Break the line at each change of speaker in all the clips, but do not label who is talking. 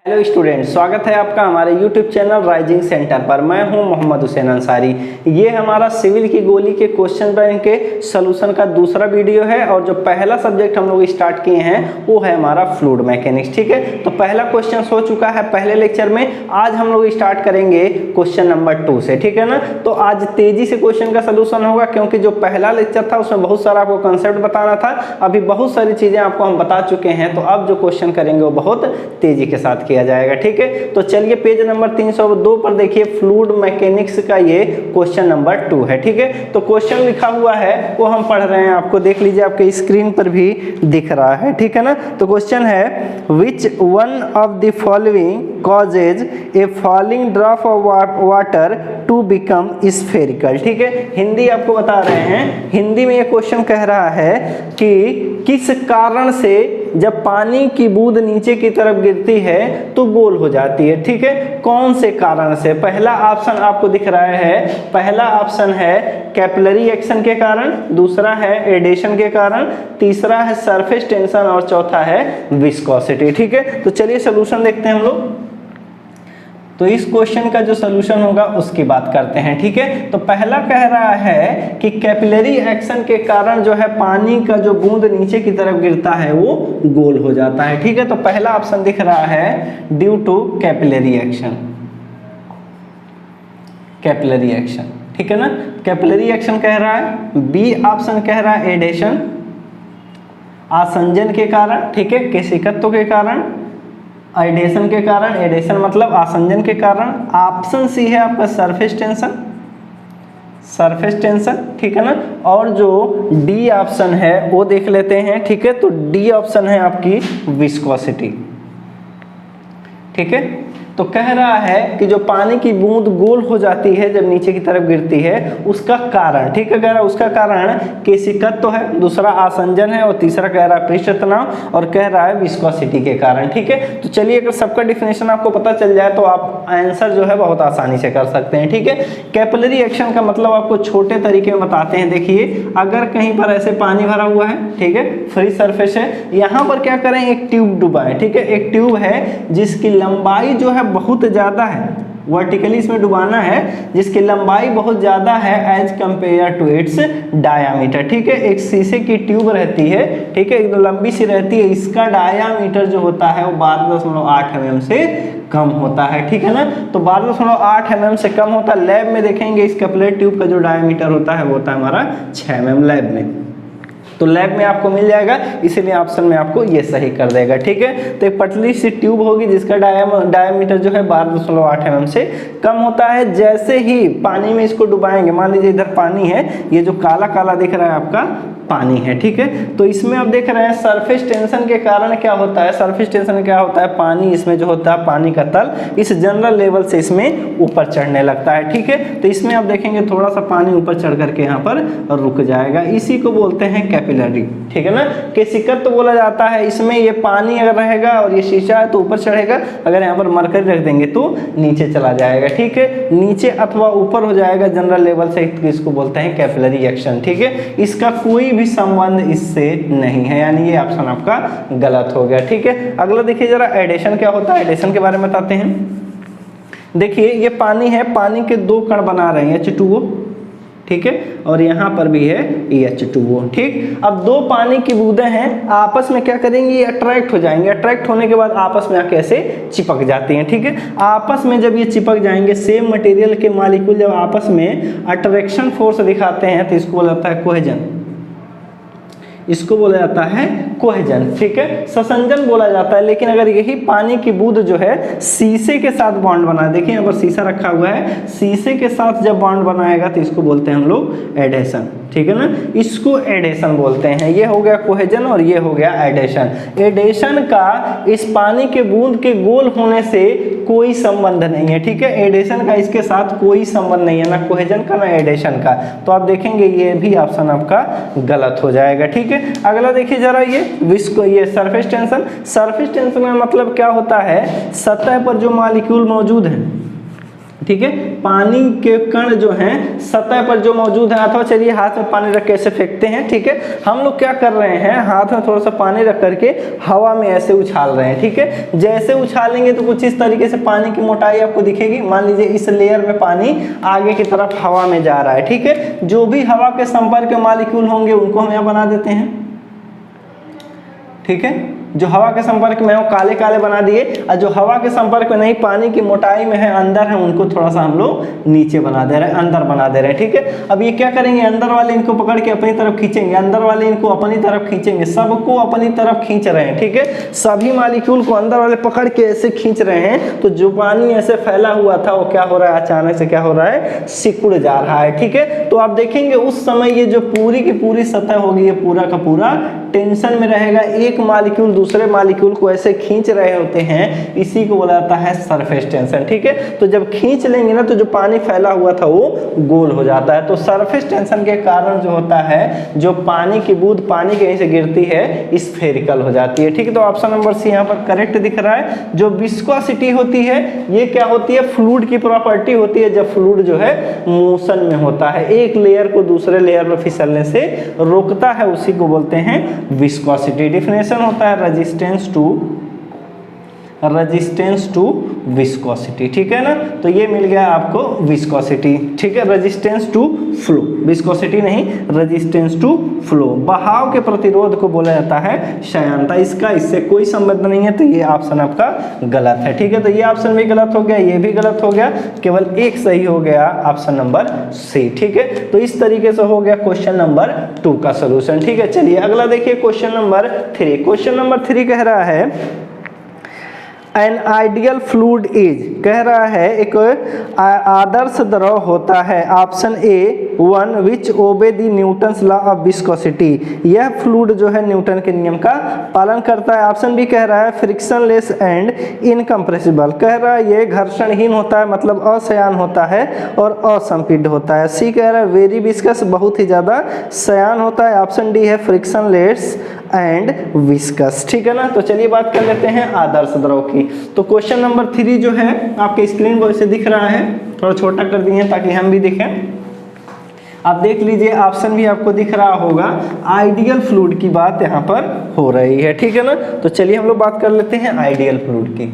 Hello student, स्वागत है आपका हमारे YouTube चैनल राइजिंग सेंटर पर। मैं हूं मोहम्मद हुसैन अंसारी। ये हमारा सिविल की गोली के क्वेश्चन बैंक के सॉल्यूशन का दूसरा वीडियो है और जो पहला सब्जेक्ट हम लोग स्टार्ट किए हैं वो है हमारा फ्लूइड मैकेनिक्स। ठीक है, तो पहला क्वेश्चन हो चुका है पहले लेक्चर में। आज हम लोग स्टार्ट करेंगे क्वेश्चन नंबर 2 से। ठीक है ना, तो आज तेजी से क्वेश्चन का सोल्यूशन होगा क्योंकि जो पहला लेक्चर था उसमें बहुत सारा आपको कंसेप्ट बताना था। अभी बहुत सारी चीजें आपको हम बता चुके हैं, तो अब जो क्वेश्चन करेंगे वो बहुत तेजी के साथ किया जाएगा। ठीक है, तो चलिए पेज नंबर 302 पर देखिए, फ्लूइड मैकेनिक्स का ये क्वेश्चन नंबर 2 है। ठीक है, तो क्वेश्चन लिखा हुआ है वो हम पढ़ रहे हैं, आपको देख लीजिए, आपके स्क्रीन पर भी दिख रहा है। ठीक है ना, तो क्वेश्चन है which one of the following causes a falling drop of water to become spherical. ठीक है, हिंदी आपको बता रहे हैं। हिंदी में ये क्वेश्चन कह रहा है कि किस कारण से जब पानी की बूंद नीचे की तरफ गिरती है तो गोल हो जाती है। ठीक है, कौन से कारण से? पहला ऑप्शन आपको दिख रहा है, पहला ऑप्शन है कैपिलरी एक्शन के कारण, दूसरा है एडेशन के कारण, तीसरा है सरफेस टेंशन और चौथा है विस्कोसिटी। ठीक है, तो चलिए सॉल्यूशन देखते हैं हम लोग। तो इस क्वेश्चन का जो सॉल्यूशन होगा उसकी बात करते हैं। ठीक है, तो पहला कह रहा है कि कैपिलरी एक्शन के कारण जो है पानी का जो बूंद नीचे की तरफ गिरता है वो गोल हो जाता है। ठीक है, तो पहला ऑप्शन दिख रहा है due to capillary action, capillary action. ठीक है ना, कैपिलरी एक्शन कह रहा है। बी ऑप्शन कह रहा है एडेशन, आसंजन के कारण। ठीक है, केशिकत्व के कारण, एडेशन के कारण, एडेशन मतलब आसंजन के कारण। ऑप्शन सी है आपका सरफेस टेंशन, सरफेस टेंशन। ठीक है ना, और जो डी ऑप्शन है वो देख लेते हैं। ठीक है, तो डी ऑप्शन है आपकी विस्कोसिटी। ठीक है, तो कह रहा है कि जो पानी की बूंद गोल हो जाती है जब नीचे की तरफ गिरती है उसका कारण। ठीक है, कह रहा है उसका कारण केशिकत्व है, दूसरा आसंजन है और तीसरा कह रहा है पृष्ठ तनाव और कह रहा है विस्कोसिटी के कारण। ठीक है, तो चलिए अगर सबका डिफिनेशन आपको पता चल जाए तो आप आंसर जो है बहुत आसानी से कर सकते हैं। ठीक है, कैपिलरी एक्शन का मतलब आपको छोटे तरीके में बताते हैं। देखिए, अगर कहीं पर ऐसे पानी भरा हुआ है, ठीक है, फ्री सरफेस है, यहाँ पर क्या करें, एक ट्यूब डुबाएं। ठीक है, एक ट्यूब है जिसकी लंबाई जो है बहुत ज्यादा है, वर्टिकली इसमें डुबाना है, जिसकी लंबाई बहुत ज्यादा है as compare to its diameter. ठीक है, एक शीशे की ट्यूब रहती है, ठीक है, एकदम लंबी सी रहती है, इसका डायामीटर जो होता है वो 12.8 mm से कम होता है। ठीक है ना, तो 12.8 mm से कम होता है। लैब में देखेंगे इस कैपिलरी ट्यूब का जो डायामीटर होता है वो होता है हमारा 6 mm लैब में, तो लैब में आपको मिल जाएगा, इसीलिए ऑप्शन में आपको ये सही कर देगा। ठीक है, तो एक पतली सी ट्यूब होगी जिसका डायामीटर जो है 12.8 mm से कम होता है। जैसे ही पानी में इसको डुबाएंगे, मान लीजिए इधर पानी है, ये जो काला काला दिख रहा है आपका पानी है। ठीक है, तो इसमें आप देख रहे हैं सरफेस टेंशन के कारण क्या होता है, सरफेस टेंशन क्या होता है, पानी इसमें जो होता है, पानी का तल इस जनरल लेवल से इसमें ऊपर चढ़ने लगता है। ठीक है, तो इसमें आप देखेंगे थोड़ा सा पानी ऊपर चढ़ करके यहाँ पर रुक जाएगा, इसी को बोलते हैं कैपिलरी। ठीक है ना, केशिकत्व तो बोला जाता है, इसमें ये पानी अगर रहेगा और ये शीशा है तो ऊपर चढ़ेगा, अगर यहाँ पर मरकरी रख देंगे तो नीचे चला जाएगा। ठीक है, नीचे अथवा ऊपर हो जाएगा जनरल लेवल से, इसको बोलते हैं कैपिलरी एक्शन। ठीक है, इसका कोई भी संबंध इससे नहीं है, यानी ये ऑप्शन आपका गलत हो गया। ठीक है, अगला देखिए जरा, एडेशन क्या होता है, एडेशन के बारे में बताते हैं। देखिए, ये पानी है, पानी के दो कण बना रहे हैं H2O, ठीक है, और यहाँ पर भी है H2O। ठीक, अब दो पानी की बूंदें हैं, आपस में क्या करेंगी, ये अट्रैक्ट हो जाएंगे, अट्रैक्ट होने के बाद आपस में आके ऐसे चिपक जाती हैं। ठीक है, आपस में जब ये चिपक जाएंगे, सेम मटेरियल के मॉलिक्यूल जब आपस में अट्रैक्शन फोर्स दिखाते हैं तो इसको बोला जाता है कोहेजन, इसको बोला जाता है कोहेजन। ठीक है, संसंजन बोला जाता है। लेकिन अगर यही पानी की बूंद जो है शीशे के साथ बॉन्ड बना, देखिए यहाँ पर शीशा रखा हुआ है, शीशे के साथ जब बॉन्ड बनाएगा तो इसको बोलते हैं हम लोग एडेशन। ठीक है ना, इसको एडेशन बोलते हैं। ये हो गया कोहेजन और ये हो गया एडेशन। एडेशन का इस पानी के बूंद के गोल होने से कोई संबंध नहीं है। ठीक है, एडेशन का इसके साथ कोई संबंध नहीं है, ना कोहेजन का ना एडेशन का, तो आप देखेंगे ये भी ऑप्शन आपका गलत हो जाएगा। ठीक है, अगला देखिए जरा, ये सरफेस टेंशन। सरफेस टेंशन का मतलब क्या होता है, सतह पर जो मॉलिक्यूल मौजूद है, ठीक है। पानी के कण जो हैं सतह पर जो मौजूद है, अथवा चलिए हाथ में पानी रख के ऐसे फेंकते हैं, ठीक है। हम लोग क्या कर रहे हैं, हाथ में थोड़ा सा पानी रख करके हवा में ऐसे उछाल रहे हैं, ठीक है। जैसे उछालेंगे तो कुछ इस तरीके से पानी की मोटाई आपको दिखेगी। मान लीजिए इस लेयर में पानी आगे की तरफ हवा में जा रहा है, ठीक है। जो भी हवा के संपर्क में मॉलिक्यूल होंगे उनको हम यहाँ बना देते हैं, ठीक है। जो हवा के संपर्क में हो काले काले बना दिए, और जो हवा के संपर्क में नहीं, पानी की मोटाई में है, अंदर है, उनको थोड़ा सा हम लोग नीचे बना दे रहे हैं, अंदर बना दे रहे हैं, ठीक है। अब ये क्या करेंगे, अंदर वाले इनको पकड़ के अपनी तरफ खींचेंगे, अंदर वाले इनको अपनी तरफ खींचेंगे, सबको अपनी तरफ खींच रहे हैं, ठीक है। सभी मॉलिक्यूल को अंदर वाले पकड़ के ऐसे खींच रहे हैं, तो जो पानी ऐसे फैला हुआ था वो क्या हो रहा है, अचानक से क्या हो रहा है, सिकुड़ जा रहा है, ठीक है। तो आप देखेंगे उस समय ये जो पूरी की पूरी सतह होगी, ये पूरा का पूरा टेंशन में रहेगा। एक मॉलिक्यूल दूसरे मॉलिक्यूल को ऐसे खींच रहे होते हैं, इसी को बोला जाता है सरफेस टेंशन, ठीक है। तो जब खींच लेंगे ना तो जो पानी फैला हुआ था वो गोल हो जाता है। तो सरफेस टेंशन के कारण जो होता है, जो पानी की बूंद पानी कहीं से गिरती है स्फेरिकल हो जाती है, ठीक है। तो ऑप्शन नंबर सी यहाँ पर करेक्ट दिख रहा है। जो विस्कोसिटी होती है ये क्या होती है, फ्लूइड की प्रॉपर्टी होती है। जब फ्लूइड जो है मोशन में होता है, एक लेयर को दूसरे लेयर में फिसलने से रोकता है, उसी को बोलते हैं विस्कोसिटी। डिफिनेशन होता है रेजिस्टेंस टू विस्कोसिटी, ठीक है ना। तो ये मिल गया आपको विस्कोसिटी, ठीक है। रेजिस्टेंस टू फ्लो, विस्कोसिटी नहीं, रेजिस्टेंस टू फ्लो। बहाव के प्रतिरोध को बोला जाता है श्यानता। इसका इससे कोई संबंध नहीं है, तो ये ऑप्शन आपका गलत है, ठीक है। तो ये ऑप्शन भी गलत हो गया, ये भी गलत हो गया, केवल एक सही हो गया, ऑप्शन नंबर सी, ठीक है। तो इस तरीके से हो गया क्वेश्चन नंबर 2 का सोल्यूशन, ठीक है। चलिए अगला देखिए क्वेश्चन नंबर 3। क्वेश्चन नंबर 3 कह रहा है एन आइडियल फ्लूइड इज, कह रहा है एक आदर्श द्रव होता है, option A 1 which obey the Newton's law of viscosity. यह फ्लूइड जो है न्यूटन के नियम का पालन करता है। ऑप्शन बी कह रहा है फ्रिक्शनलेस एंड इनकम्प्रेसिबल, कह रहा है ये घर्षणहीन होता है, मतलब असयान होता है और असंपीड्य होता है। सी कह रहा है वेरी विस्कस, बहुत ही ज्यादा सयान होता है। ऑप्शन डी है फ्रिक्शनलेस एंड विस्कस, ठीक है ना। तो चलिए बात कर लेते हैं आदर्श द्रव की। तो क्वेश्चन नंबर 3 जो है आपके स्क्रीन पर ऐसे दिख रहा है, थोड़ा छोटा कर दिए ताकि हम भी देखें। आप देख लीजिए ऑप्शन भी आपको दिख रहा होगा, आइडियल फ्लूइड की बात यहाँ पर हो रही है, ठीक है ना। तो चलिए हम लोग बात कर लेते हैं आइडियल फ्लूइड की।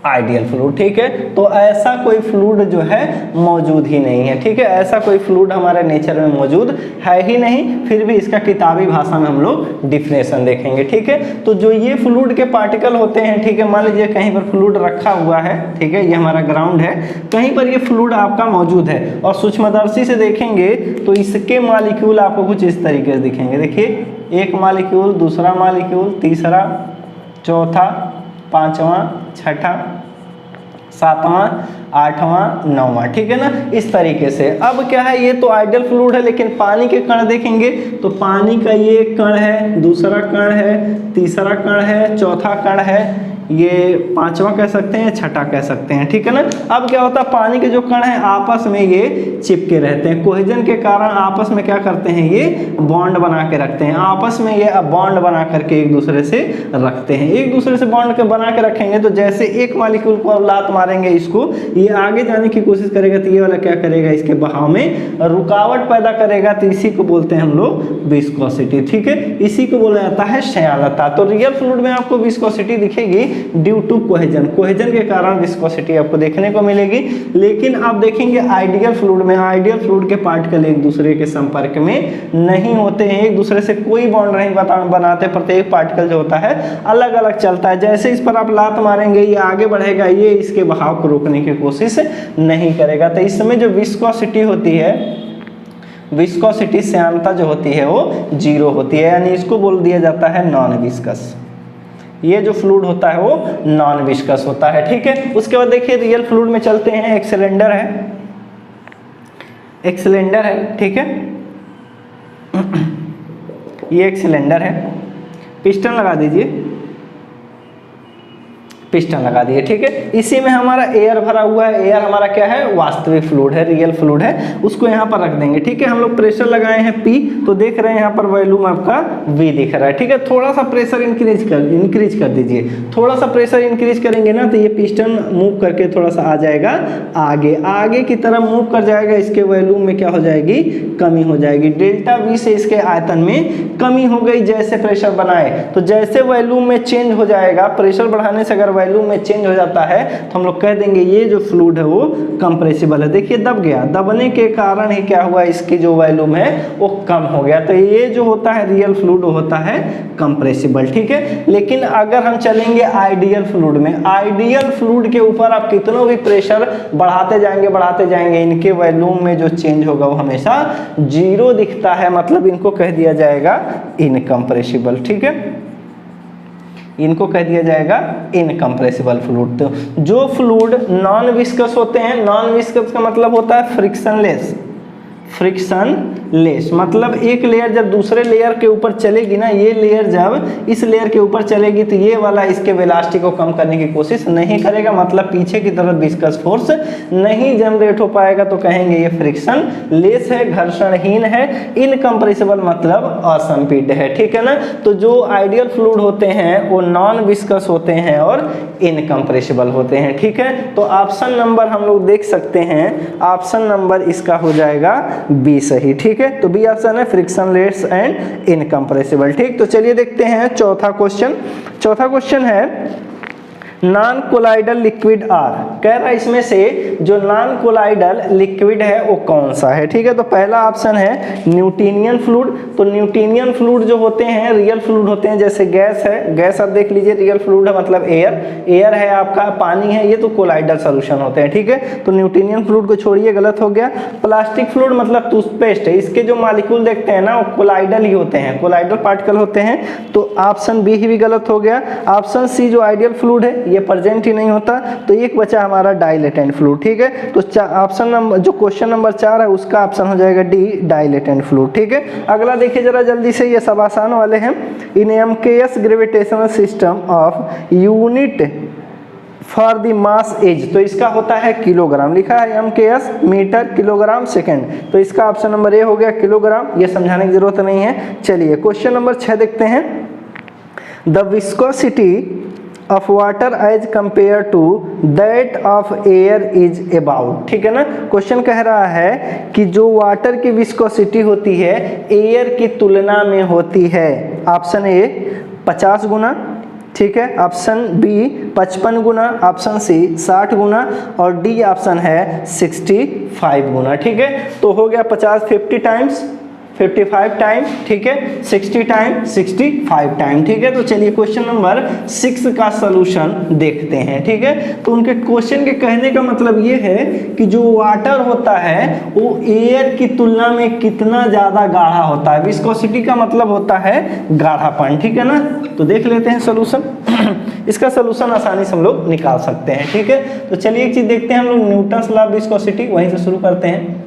आइडियल फ्लूइड, ठीक है। तो ऐसा कोई फ्लूइड जो है मौजूद ही नहीं है, ठीक है। ऐसा कोई फ्लूइड हमारे नेचर में मौजूद है ही नहीं, फिर भी इसका किताबी भाषा में हम लोग डिफिनेशन देखेंगे, ठीक है। तो जो ये फ्लूइड के पार्टिकल होते हैं, ठीक है, मान लीजिए कहीं पर फ्लूइड रखा हुआ है, ठीक है, ये हमारा ग्राउंड है, कहीं पर ये फ्लूइड आपका मौजूद है और सूक्ष्मदर्शी से देखेंगे तो इसके मॉलिक्यूल आपको कुछ इस तरीके से दिखेंगे। देखिए एक मॉलिक्यूल, दूसरा मॉलिक्यूल, तीसरा, चौथा, पांचवा, छठा, सातवां, आठवां, नौवां, ठीक है ना, इस तरीके से। अब क्या है, ये तो आइडियल फ्लूइड है, लेकिन पानी के कण देखेंगे तो पानी का ये कण है, दूसरा कण है, तीसरा कण है, चौथा कण है, ये पांचवा कह सकते हैं, छठा कह सकते हैं, ठीक है ना। अब क्या होता है, पानी के जो कण हैं आपस में ये चिपके रहते हैं, कोहेजन के कारण आपस में क्या करते हैं, ये बॉन्ड बना के रखते हैं, आपस में ये बॉन्ड बना करके एक दूसरे से रखते हैं। एक दूसरे से बॉन्ड बना के रखेंगे तो जैसे एक मॉलिक्यूल को अब लात मारेंगे इसको, ये आगे जाने की कोशिश करेगा तो ये वाला क्या करेगा, इसके बहाव में रुकावट पैदा करेगा, तो इसी को बोलते हैं हम लोग विस्कोसिटी, ठीक है। इसी को बोला जाता है श्यानता। तो रियल फ्लूइड में आपको विस्कोसिटी दिखेगी ड्यू टू कोहेजन, कोहेजन के कारण विस्कोसिटी आपको देखने को मिलेगी। लेकिन आप देखेंगे आइडियल फ्लूइड में, आइडियल फ्लूइड के पार्टिकल एक दूसरे के संपर्क में नहीं होते हैं, एक दूसरे से कोई बॉन्ड नहीं बनाते, प्रत्येक पार्टिकल जो होता है अलग अलग चलता है। जैसे इस पर आप लात मारेंगे ये आगे बढ़ेगा, ये इसके बहाव को रोकने की कोशिश नहीं करेगा। तो इसमें जो विस्कोसिटी होती है, विस्कोसिटी श्यानता जो होती है वो 0 होती है, यानी इसको बोल दिया जाता है नॉन विस्कस। ये जो फ्लूइड होता है वो नॉन विस्कस होता है, ठीक है। उसके बाद देखिए रियल फ्लूइड में चलते हैं। एक सिलेंडर है, एक सिलेंडर है, ठीक है, ये एक सिलेंडर है, पिस्टन लगा दीजिए, पिस्टन लगा दिए, ठीक है। इसी में हमारा एयर भरा हुआ है, एयर हमारा क्या है, वास्तविक फ्लूइड है, रियल फ्लूइड है, उसको यहाँ पर रख देंगे, ठीक है। हम लोग प्रेशर लगाए हैं P, तो देख रहे हैं यहाँ पर वॉल्यूम आपका V दिख रहा है, ठीक है। थोड़ा सा प्रेशर इंक्रीज कर दीजिए, थोड़ा सा प्रेशर इंक्रीज करेंगे ना तो ये पिस्टन मूव करके थोड़ा सा आ जाएगा आगे, आगे की तरफ मूव कर जाएगा, इसके वॉल्यूम में क्या हो जाएगी, कमी हो जाएगी। डेल्टा V से इसके आयतन में कमी हो गई जैसे प्रेशर बनाए, तो जैसे वॉल्यूम में चेंज हो जाएगा, प्रेशर बढ़ाने से अगर वॉल्यूम में चेंज हो जाता है तो हम लोग कह देंगे ये जो फ्लूइड है वो कंप्रेसिबल है। देखिए दब गया, दबने के कारण ही क्या हुआ, इसकी जो वॉल्यूम है वो कम हो गया, तो ये जो होता है रियल फ्लूइड होता है कंप्रेसिबल, ठीक है। लेकिन अगर हम चलेंगे आइडियल फ्लूइड में, आइडियल फ्लूइड के ऊपर आप कितना भी प्रेशर बढ़ाते जाएंगे, इनके वॉल्यूम में जो चेंज होगा वो हमेशा 0 दिखता है, मतलब इनको कह दिया जाएगा इनकम्प्रेसिबल, ठीक है। इनको कह दिया जाएगा इनकम्प्रेसिबल फ्लूइड। तो जो फ्लूइड नॉन विस्कस होते हैं, नॉन विस्कस का मतलब होता है फ्रिक्शनलेस, फ्रिक्शनलेस मतलब एक लेयर जब दूसरे लेयर के ऊपर चलेगी ना, ये लेयर जब इस लेयर के ऊपर चलेगी तो ये वाला इसके वेलोसिटी को कम करने की कोशिश नहीं करेगा, मतलब पीछे की तरफ विस्कस फोर्स नहीं जनरेट हो पाएगा, तो कहेंगे ये फ्रिक्शनलेस है, घर्षणहीन है। इनकम्प्रेसिबल मतलब असंपीड्य है, ठीक है ना। तो जो आइडियल फ्लूइड होते हैं वो नॉन विस्कस होते हैं और इनकम्प्रेसिबल होते हैं, ठीक है। तो ऑप्शन नंबर हम लोग देख सकते हैं, ऑप्शन नंबर इसका हो जाएगा बी सही, ठीक है। तो बी ऑप्शन है फ्रिक्शनलेस एंड इनकम्प्रेसिबल, ठीक। तो चलिए देखते हैं चौथा क्वेश्चन। चौथा क्वेश्चन है नॉन कोलाइडल लिक्विड आर, कह रहा है इसमें से जो नॉन कोलाइडल लिक्विड है वो कौन सा है, ठीक है। तो पहला ऑप्शन है न्यूटोनियन फ्लूइड। तो न्यूटोनियन फ्लूइड जो होते हैं रियल फ्लूइड होते हैं, जैसे गैस है, गैस आप देख लीजिए रियल फ्लूइड है, मतलब एयर, एयर है आपका, पानी है, ये तो कोलाइडल सॉल्यूशन होते हैं, ठीक है। तो न्यूटोनियन फ्लूइड को छोड़िए, गलत हो गया। प्लास्टिक फ्लूइड मतलब टूथपेस्ट है, इसके जो मॉलिक्यूल देखते हैं ना वो कोलाइडल ही होते हैं, कोलाइडल पार्टिकल होते हैं, तो ऑप्शन बी ही भी गलत हो गया। ऑप्शन सी जो आइडियल फ्लूइड है ये प्रेजेंट ही नहीं होता, तो एक बचा हमारा डाइलेटेंट फ्लूइड, ठीक है। तो ऑप्शन नंबर जो क्वेश्चन नंबर 4 है उसका ऑप्शन हो जाएगा डी, डाइलेटेंट फ्लूइड, ठीक है। अगला देखिए जरा जल्दी से, ये सब आसान वाले हैं। In MKS gravitational system of unit for the mass is, तो इसका होता है किलोग्राम, लिखा है एमकेएस मीटर किलोग्राम सेकंड, तो इसका ऑप्शन नंबर ए हो गया किलोग्राम, ये समझाने की जरूरत नहीं है। चलिए क्वेश्चन नंबर 6 देखते हैं। The viscosity of water as compared to that of air is about, ठीक है ना। क्वेश्चन कह रहा है कि जो वाटर की विस्कोसिटी होती है एयर की तुलना में होती है, ऑप्शन ए 50 गुना, ठीक है, ऑप्शन बी 55 गुना, ऑप्शन सी 60 गुना और डी ऑप्शन है 65 गुना, ठीक है। तो हो गया 50 50 टाइम्स 55 टाइम, ठीक है, 60 टाइम 65 टाइम, ठीक है। तो चलिए क्वेश्चन नंबर 6 का सलूशन देखते हैं, ठीक है। तो उनके क्वेश्चन के कहने का मतलब ये है कि जो वाटर होता है वो एयर की तुलना में कितना ज़्यादा गाढ़ा होता है, विस्कोसिटी का मतलब होता है गाढ़ापन, ठीक है ना। तो देख लेते हैं सलूशन इसका सलूशन आसानी से हम लोग निकाल सकते हैं, ठीक है। तो चलिए एक चीज़ देखते हैं हम लोग, न्यूटन्स लॉ ऑफ विस्कोसिटी, वहीं से शुरू करते हैं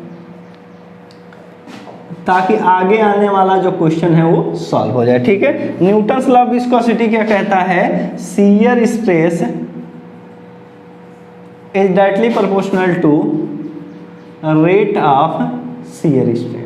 ताकि आगे आने वाला जो क्वेश्चन है वो सॉल्व हो जाए, ठीक है। न्यूटन्स लॉ ऑफ विस्कोसिटी क्या कहता है, shear stress is directly proportional to rate of shear stress,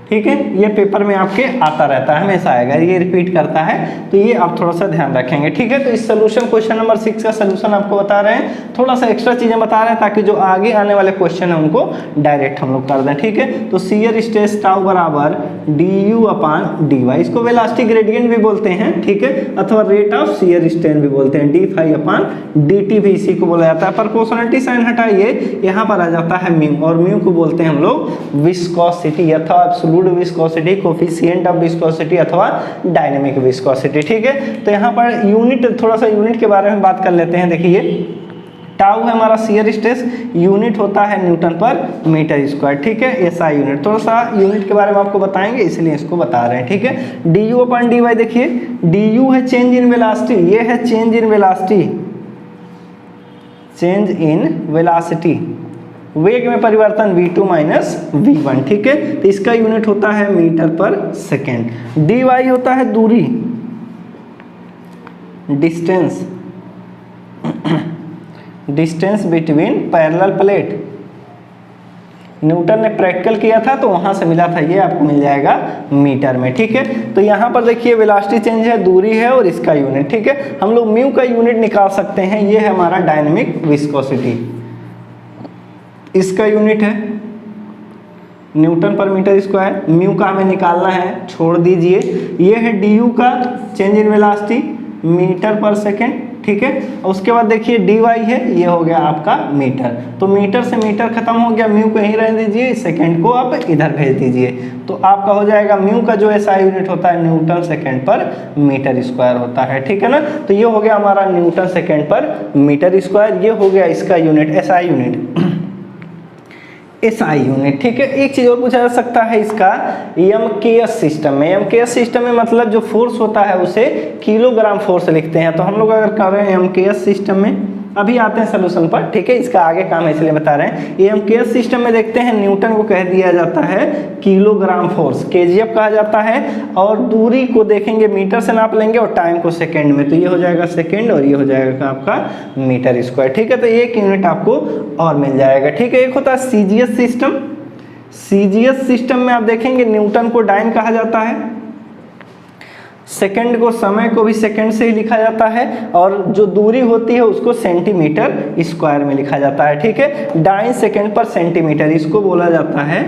ठीक है। ये पेपर में आपके आता रहता है, हमेशा आएगा, ये रिपीट करता है, तो ये आप थोड़ा सा ध्यान रखेंगे, ठीक है। तो इस सोल्यूशन क्वेश्चन नंबर 6 का सोल्यूशन आपको बता रहे हैं, थोड़ा सा एक्स्ट्रा चीजें बता रहे हैं ताकि जो आगे आने वाले क्वेश्चन है उनको डायरेक्ट हम लोग कर दें, ठीक है। तो शियर स्ट्रेस टाउ बराबर du अपॉन dy, इसको वेलोसिटी ग्रेडियंट भी बोलते हैं, ठीक है, अथवा रेट ऑफ शियर स्ट्रेन भी बोलते हैं, d फाई अपॉन dt भी इसी को बोला जाता है। प्रोपोर्शनलिटी साइन हटाइए, यहाँ पर आ जाता है म्यू, और म्यू को बोलते हैं हम लोग विस्कोसिटी अथवा absolute viscosity, coefficient of viscosity अथवा डायनेमिक विस्कोसिटी, ठीक है। तो यहाँ पर यूनिट, थोड़ा सा यूनिट के बारे में बात कर लेते हैं। देखिए टाउ है हमारा शियर स्ट्रेस, यूनिट होता है न्यूटन पर मीटर स्क्वायर, ठीक है, एसआई यूनिट। थोड़ा सा यूनिट के बारे में आपको बताएंगे इसलिए इसको बता रहे हैं, ठीक है। du अपॉन dy, देखिए du है चेंज इन वेलोसिटी, ये है change in velocity, change in velocity, वेग में परिवर्तन v2 माइनस v1, ठीक है। तो इसका यूनिट होता है मीटर पर सेकेंड। dy होता है दूरी, distance distance between parallel plate. Newton ने प्रैक्टिकल किया था तो वहां से मिला था, ये आपको मिल जाएगा मीटर में। ठीक है, तो यहाँ पर देखिए वेलोसिटी चेंज है, दूरी है और इसका यूनिट। ठीक है, हम लोग म्यू का यूनिट निकाल सकते हैं, ये है हमारा डायनेमिक विस्कोसिटी, इसका यूनिट है न्यूटन पर मीटर स्क्वायर। म्यू का हमें निकालना है, छोड़ दीजिए। ये है डी यू का चेंज इन वेलोसिटी मीटर पर सेकेंड। ठीक है, उसके बाद देखिए डी वाई है, ये हो गया आपका मीटर। तो मीटर से मीटर खत्म हो गया, म्यू को यहीं रहने दीजिए, सेकेंड को आप इधर भेज दीजिए। तो आपका हो जाएगा म्यू का जो एसआई यूनिट होता है न्यूटन सेकेंड पर मीटर स्क्वायर होता है। ठीक है ना, तो ये हो गया हमारा न्यूटन सेकेंड पर मीटर स्क्वायर, ये हो गया इसका unit SI unit, SI unit. ठीक है, एक चीज और पूछा जा सकता है इसका एमकेएस सिस्टम में। एमकेएस सिस्टम में मतलब जो फोर्स होता है उसे किलोग्राम फोर्स लिखते हैं। तो हम लोग अगर कर रहे हैं एमकेएस सिस्टम में, अभी आते हैं सोल्यूशन पर। ठीक है, इसका आगे काम है इसलिए बता रहे हैं। एमकेएस सिस्टम में देखते हैं न्यूटन को कह दिया जाता है किलोग्राम फोर्स, केजीएफ कहा जाता है, और दूरी को देखेंगे मीटर से नाप लेंगे और टाइम को सेकंड में। तो ये हो जाएगा सेकंड और ये हो जाएगा आपका मीटर स्क्वायर। ठीक है, तो एक यूनिट आपको और मिल जाएगा। ठीक है, एक होता है सीजीएस सिस्टम। सीजीएस सिस्टम में आप देखेंगे न्यूटन को डाइन कहा जाता है, सेकंड को, समय को भी सेकंड से ही लिखा जाता है, और जो दूरी होती है उसको सेंटीमीटर स्क्वायर में लिखा जाता है। ठीक है, डाइन सेकंड पर सेंटीमीटर, इसको बोला जाता है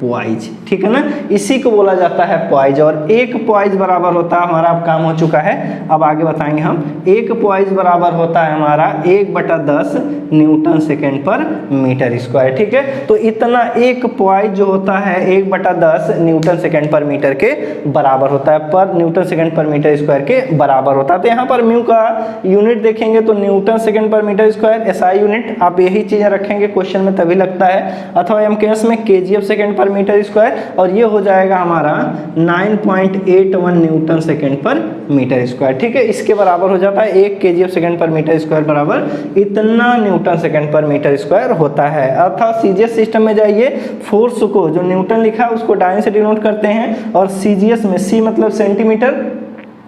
पॉइज। ठीक है ना, इसी को बोला जाता है पॉइज। और एक पॉइज बराबर होता है हमारा, अब काम हो चुका है, अब आगे बताएंगे हम। एक पॉइज बराबर होता है हमारा 1/10 न्यूटन सेकेंड पर मीटर स्क्वायर। ठीक है, तो इतना एक पॉइज जो होता है 1/10 न्यूटन सेकेंड पर मीटर के बराबर होता है, पर न्यूटन सेकेंड पर मीटर स्क्वायर के बराबर होता है। तो यहाँ पर म्यू का यूनिट देखेंगे तो न्यूटन सेकेंड पर मीटर स्क्वायर एसआई यूनिट, आप यही चीजें रखेंगे क्वेश्चन में तभी लगता है, अथवा एमकेएस में केजीएफ सेकेंड पर मीटर स्क्वायर, और ये हो जाएगा हमारा 9.81 न्यूटन सेकेंड पर मीटर स्क्वायर। ठीक है, इसके बराबर हो जाता है 1 केजीएफ सेकेंड पर मीटर स्क्वायर बराबर इतना न्यूटन सेकेंड पर मीटर स्क्वायर होता है। अर्थात सीजीएस सिस्टम में जाइए, फोर्स को जो न्यूटन लिखा है उसको डाइन से डिनोट करते हैं, और सीजीएस में सी मतलब सेंटीमीटर,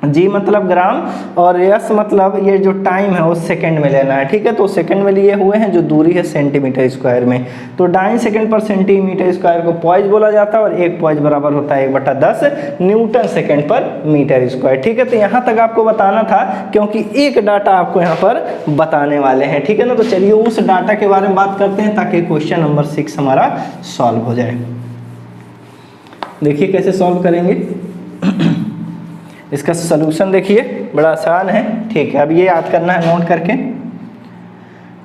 जी मतलब ग्राम, और एस मतलब ये जो टाइम है वो सेकंड में लेना है। ठीक है, तो सेकंड में लिए हुए हैं, जो दूरी है सेंटीमीटर स्क्वायर में। तो डाइन सेकंड पर सेंटीमीटर स्क्वायर को पॉइज बोला जाता है, और एक पॉइज बराबर होता है 1/10 न्यूटन सेकंड पर मीटर स्क्वायर। ठीक है, तो यहाँ तक आपको बताना था क्योंकि एक डाटा आपको यहाँ पर बताने वाले हैं। ठीक है ना, तो चलिए उस डाटा के बारे में बात करते हैं ताकि क्वेश्चन नंबर 6 हमारा सॉल्व हो जाए। देखिए कैसे सॉल्व करेंगे इसका सलूशन, देखिए बड़ा आसान है। ठीक है, अब ये याद करना है नोट करके,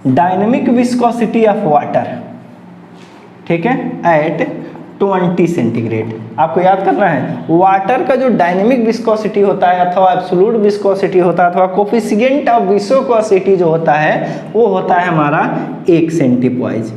डायनेमिक विस्कोसिटी ऑफ वाटर, ठीक है, एट 20 सेंटीग्रेड। आपको याद करना है वाटर का जो डायनेमिक विस्कोसिटी होता है, अथवा एब्सोल्यूट विस्कोसिटी होता है, अथवा कोफिशिएंट ऑफ विस्कोसिटी जो होता है वो होता है हमारा 1 सेंटीपॉइज।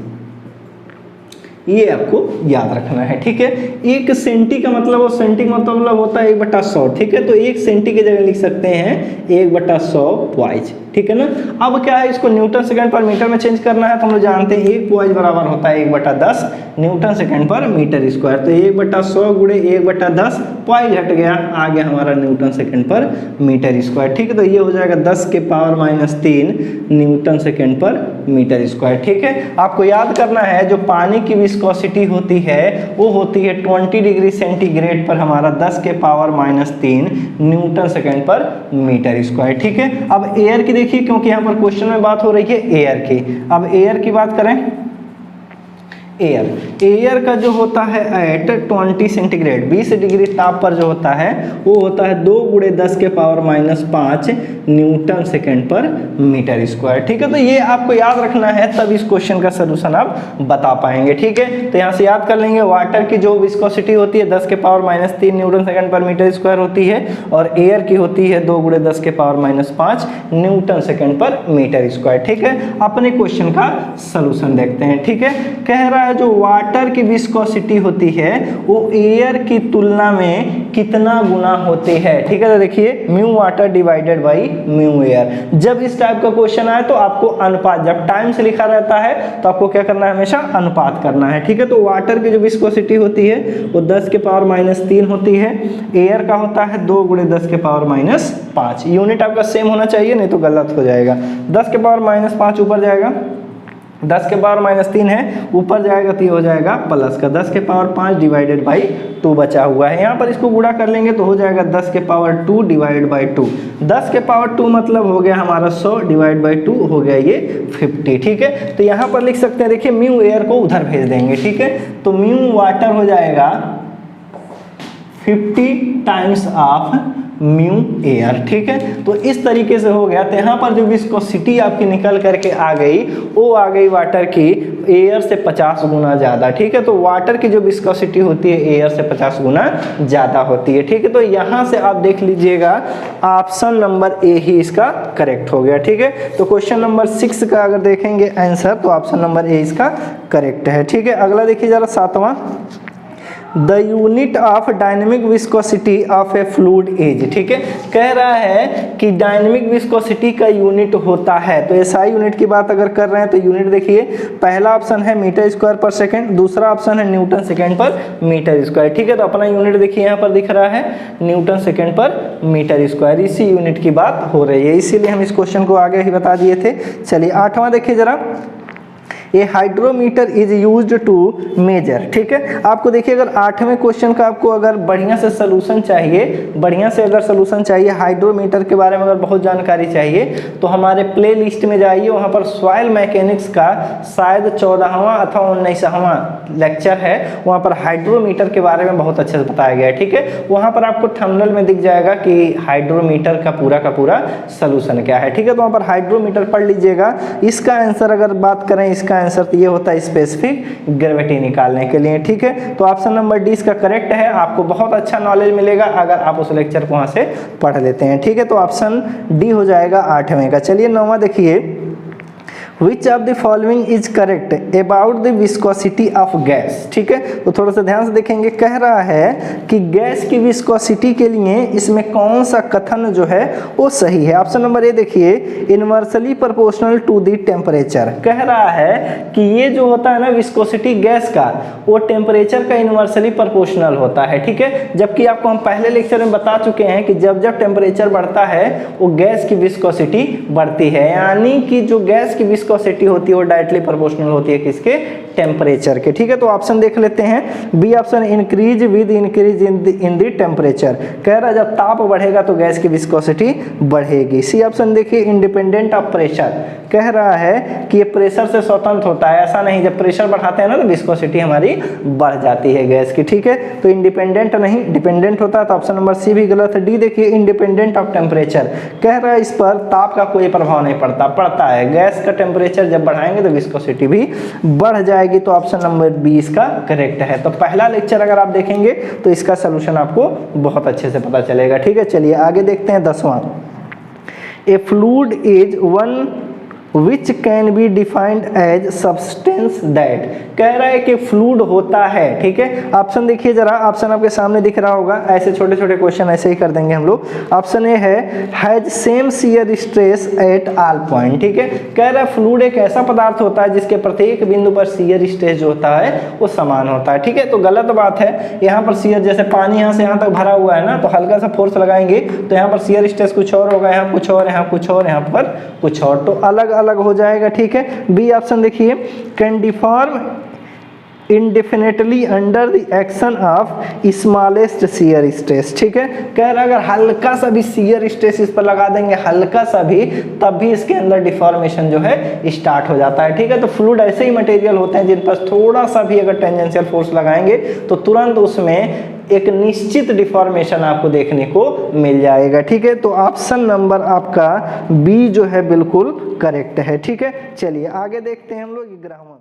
ये आपको याद रखना है। ठीक है, 1 सेंटी का मतलब, और सेंटी का मतलब होता है 1/100। ठीक है, तो 1 सेंटी की जगह लिख सकते हैं 1/100 पॉइज। ठीक है ना, अब क्या है, इसको न्यूटन सेकंड पर मीटर में चेंज करना है। तो हम लोग जानते हैं 1 पॉइज बराबर होता है 1/10 न्यूटन सेकंड पर मीटर स्क्वायर। तो 1/100 गुणे 1/10 पॉइज हट गया, आ गया हमारा न्यूटन सेकंड पर मीटर स्क्वायर। ठीक है, तो ये हो जाएगा 10 के पावर -3 न्यूटन सेकंड पर मीटर स्क्वायर। ठीक है, आपको याद करना है जो पानी की विस्कोसिटी होती है वो होती है 20 डिग्री सेंटीग्रेड पर हमारा 10 के पावर -3 न्यूटन सेकंड पर मीटर स्क्वायर। ठीक है, अब एयर की देखिए, क्योंकि यहाँ पर क्वेश्चन में बात हो रही है एयर की। अब एयर की बात करें, एयर का जो होता है एट 20 सेंटीग्रेड 20 डिग्री ताप पर जो होता है वो होता है 2 × 10 के पावर -5 न्यूटन सेकंड पर मीटर स्क्वायर। ठीक है, तो ये आपको याद रखना है, तब इस क्वेश्चन का सलूशन आप बता पाएंगे। ठीक है, तो यहाँ से याद कर लेंगे वाटर की जो विस्कोसिटी होती है 10 के पावर -3 न्यूटन सेकंड पर मीटर स्क्वायर होती है, और एयर की होती है 2 × 10 के पावर -5 न्यूटन सेकंड पर मीटर स्क्वायर। ठीक है, अपने क्वेश्चन का सलूशन देखते हैं। ठीक है, कह रहा है जो वाटर की विस्कोसिटी होती है वो एयर की तुलना में कितना गुना होते हैं, ठीक है। तो देखिए mu water divided by mu air. जब इस टाइप का क्वेश्चन आए तो आपको अनुपात, जब टाइम से लिखा रहता है तो आपको क्या करना है, हमेशा अनुपात करना है, ठीक है। तो वाटर की जो विस्कोसिटी होती है वो 10 के पावर -3 होती है, एयर का होता है 2 × 10 के पावर -5। यूनिट आपका सेम होना चाहिए, नहीं तो गलत हो जाएगा। 10 के पावर -5 ऊपर जाएगा, 10 के पावर -3 है ऊपर जाएगा तो ये हो जाएगा प्लस का 10 के पावर 5 डिवाइडेड बाई 2 बचा हुआ है। यहाँ पर इसको गुणा कर लेंगे तो हो जाएगा 10 के पावर 2 डिवाइड बाई 2। 10 के पावर 2 मतलब हो गया हमारा 100 डिवाइड बाई 2 हो गया ये 50, ठीक है। तो यहाँ पर लिख सकते हैं, देखिए म्यू एयर को उधर भेज देंगे, ठीक है। तो म्यू वाटर हो जाएगा 50 टाइम्स ऑफ म्यू एयर, ठीक है। तो इस तरीके से हो गया। तो यहाँ पर जो विस्कोसिटी आपकी निकल करके आ गई वो आ गई वाटर की एयर से 50 गुना ज़्यादा, ठीक है। तो वाटर की जो विस्कोसिटी होती है एयर से 50 गुना ज़्यादा होती है, ठीक है। तो यहाँ से आप देख लीजिएगा ऑप्शन नंबर ए ही इसका करेक्ट हो गया, ठीक है। तो क्वेश्चन नंबर 6 का अगर देखेंगे आंसर तो ऑप्शन नंबर ए इसका करेक्ट है, ठीक है। अगला देखिए जरा 7वां, the unit of dynamic viscosity of a fluid is, ठीक है। कह रहा है कि डायनेमिक विस्कोसिटी का यूनिट होता है। तो एसआई यूनिट की बात अगर कर रहे हैं तो यूनिट देखिए, पहला ऑप्शन है मीटर स्क्वायर पर सेकंड, दूसरा ऑप्शन है न्यूटन सेकंड पर मीटर स्क्वायर, ठीक है। तो अपना यूनिट देखिए यहाँ पर दिख रहा है न्यूटन सेकंड पर मीटर स्क्वायर, इसी यूनिट की बात हो रही है, इसीलिए हम इस क्वेश्चन को आगे ही बता दिए थे। चलिए 8वां देखिए जरा, a hydrometer is used to measure, ठीक है। आपको देखिए अगर 8वें क्वेश्चन का आपको अगर बढ़िया से सलूशन चाहिए, बढ़िया से अगर सलूशन चाहिए, हाइड्रोमीटर के बारे में अगर बहुत जानकारी चाहिए तो हमारे प्ले लिस्ट में जाइए, वहाँ पर सॉइल मैकेनिक्स का शायद 14वां अथवा 19वां लेक्चर है, वहाँ पर हाइड्रोमीटर के बारे में बहुत अच्छे से बताया गया है, ठीक है। वहाँ पर आपको थंबनेल में दिख जाएगा कि हाइड्रोमीटर का पूरा सलूशन क्या है, ठीक है। तो वहाँ पर हाइड्रोमीटर पढ़ लीजिएगा। इसका आंसर अगर बात करें, इसका आंसर तो ये होता है स्पेसिफिक ग्रेविटी निकालने के लिए, ठीक है। तो ऑप्शन नंबर डी इसका करेक्ट है। आपको बहुत अच्छा नॉलेज मिलेगा अगर आप उस लेक्चर को वहां से पढ़ लेते हैं, ठीक है। तो ऑप्शन डी हो जाएगा 8वें का। चलिए 9वां देखिए, Which of the following is correct about the viscosity of gas, ठीक है। तो थोड़ा सा ध्यान से देखेंगे, कह रहा है कि गैस की विस्कोसिटी के लिए इसमें कौन सा कथन जो है वो सही है। ऑप्शन नंबर ए देखिए, inversely proportional to the temperature. कह रहा है कि ये जो होता है ना विस्कोसिटी गैस का, वो टेम्परेचर का इनवर्सली प्रोपोर्शनल होता है, ठीक है। जबकि आपको हम पहले लेक्चर में बता चुके हैं कि जब जब टेम्परेचर बढ़ता है वो गैस की विस्कोसिटी बढ़ती है, यानी कि जो गैस की विस्कोसिटी होती है वो डायरेक्टली प्रोपोर्शनल होती है किसके, टेम्परेचर के, ठीक है। तो ऑप्शन देख लेते हैं, B option, increase with increase in the temperature. कह रहा है जब ताप बढ़ेगा तो गैस की विस्कोसिटी बढ़ेगी। सी ऑप्शन देखिए, इंडिपेंडेंट ऑफ प्रेशर। कह रहा है कि ये प्रेशर से स्वतंत्र होता है, ऐसा नहीं जब प्रेशर बढ़ाते हैं ना तो विस्कोसिटी हमारी बढ़ जाती है गैस की, ठीक है। तो इंडिपेंडेंट नहीं, डिपेंडेंट होता है, तो ऑप्शन नंबर सी भी गलत है। डी देखिए, इंडिपेंडेंट ऑफ टेम्परेचर। कह रहा है इस पर ताप का कोई प्रभाव नहीं पड़ता है, गैस का टेम्परेचर जब बढ़ाएंगे तो विस्कोसिटी भी बढ़ जाएगी। तो ऑप्शन नंबर बी इसका करेक्ट है। तो पहला लेक्चर अगर आप देखेंगे तो इसका सलूशन आपको बहुत अच्छे से पता चलेगा, ठीक है। चलिए आगे देखते हैं 10वां, a fluid is one which can be defined as substance that. कह रहा है कि फ्लूइड होता है, ठीक है। ऑप्शन देखिए जरा, ऑप्शन आपके सामने दिख रहा होगा, ऐसे छोटे छोटे क्वेश्चन ऐसे ही कर देंगे हम लोग। ऑप्शन ए है, has same shear stress at all point, ठीक है। कह रहा है फ्लूइड एक ऐसा पदार्थ होता है जिसके प्रत्येक बिंदु पर शियर स्ट्रेस जो होता है वो समान होता है, ठीक है। तो गलत बात है, यहाँ पर शियर, जैसे पानी यहाँ से यहाँ तक भरा हुआ है ना, तो हल्का सा फोर्स लगाएंगे तो यहाँ पर शियर स्ट्रेस कुछ और होगा, यहाँ कुछ और, यहाँ कुछ और, यहाँ पर कुछ और, तो अलग अलग हो जाएगा, ठीक है। बी ऑप्शन देखिए, can deform indefinitely under the action of smallest shear stress, ठीक है। कह रहा है अगर हल्का सा भी शियर स्ट्रेस इस पर लगा देंगे, हल्का सा भी, तब भी इसके अंदर डिफॉर्मेशन जो है स्टार्ट हो जाता है, ठीक है। तो फ्लूइड ऐसे ही मटेरियल होते हैं जिन पर थोड़ा सा भी अगर टेंजेंशियल फोर्स लगाएंगे तो तुरंत उसमें एक निश्चित डिफॉर्मेशन आपको देखने को मिल जाएगा, ठीक है। तो ऑप्शन नंबर आपका बी जो है बिल्कुल करेक्ट है, ठीक है। चलिए आगे देखते हैं हम लोग 11वां।